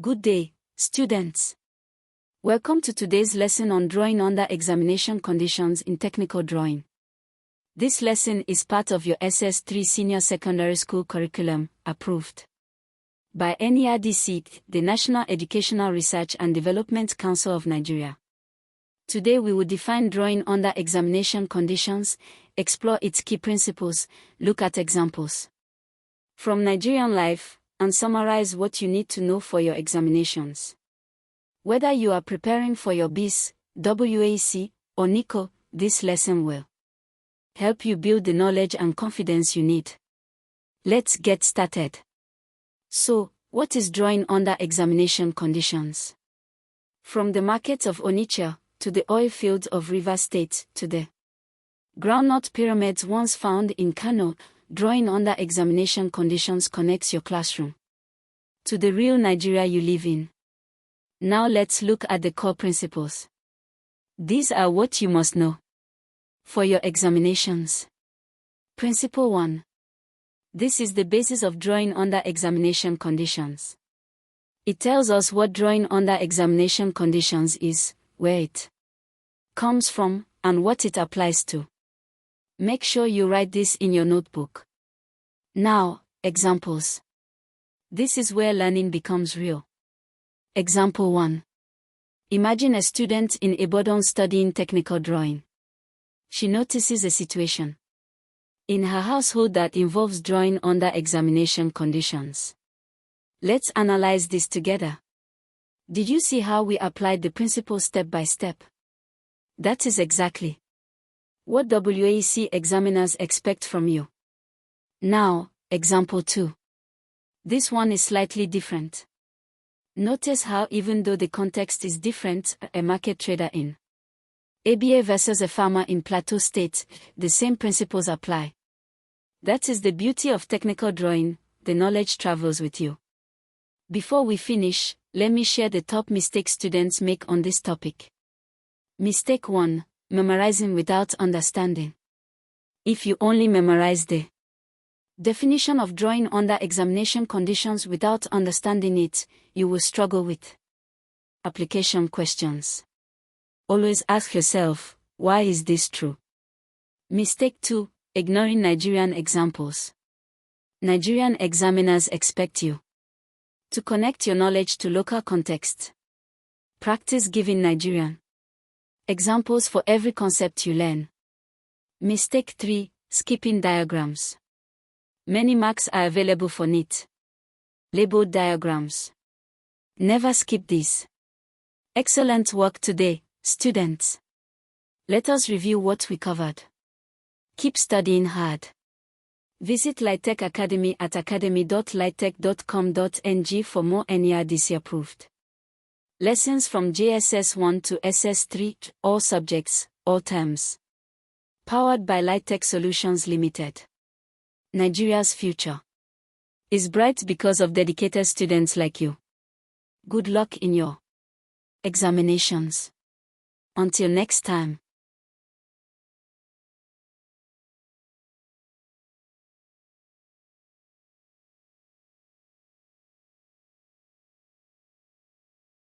Good day, students. Welcome to today's lesson on drawing under examination conditions in technical drawing. This lesson is part of your SS3 Senior Secondary School curriculum, approved by NERDC, the National Educational Research and Development Council of Nigeria. Today we will define drawing under examination conditions, explore its key principles, look at examples from Nigerian life, and summarize what you need to know for your examinations. Whether you are preparing for your BECE, WAEC, or NECO, this lesson will help you build the knowledge and confidence you need. Let's get started. So, what is drawing under examination conditions? From the markets of Onitsha, to the oil fields of Rivers State, to the groundnut pyramids once found in Kano, drawing under examination conditions connects your classroom to the real Nigeria you live in. Now let's look at the core principles. These are what you must know for your examinations. Principle 1. This is the basis of drawing under examination conditions. It tells us what drawing under examination conditions is, where it comes from, and what it applies to. Make sure you write this in your notebook. Now, examples. This is where learning becomes real. Example 1. Imagine a student in Ibadan studying technical drawing. She notices a situation in her household that involves drawing under examination conditions. Let's analyze this together. Did you see how we applied the principle step by step? That is exactly what WAEC examiners expect from you. Now, example 2. This one is slightly different. Notice how even though the context is different, a market trader in ABA versus a farmer in Plateau State, the same principles apply. That is the beauty of technical drawing, the knowledge travels with you. Before we finish, let me share the top mistakes students make on this topic. Mistake 1. Memorizing without understanding. If you only memorize the definition of drawing under examination conditions without understanding it, you will struggle with application questions. Always ask yourself, why is this true? Mistake 2. Ignoring Nigerian examples. Nigerian examiners expect you to connect your knowledge to local context. Practice giving Nigerian examples for every concept you learn. Mistake 3. Skipping diagrams. Many marks are available for neat labeled diagrams. Never skip these. Excellent work today, students. Let us review what we covered. Keep studying hard. Visit Litech Academy at academy.litech.com.ng for more NERDC-approved lessons from JSS 1 to SS3, all subjects, all terms. Powered by Litech Solutions Limited. Nigeria's future is bright because of dedicated students like you. Good luck in your examinations. Until next time.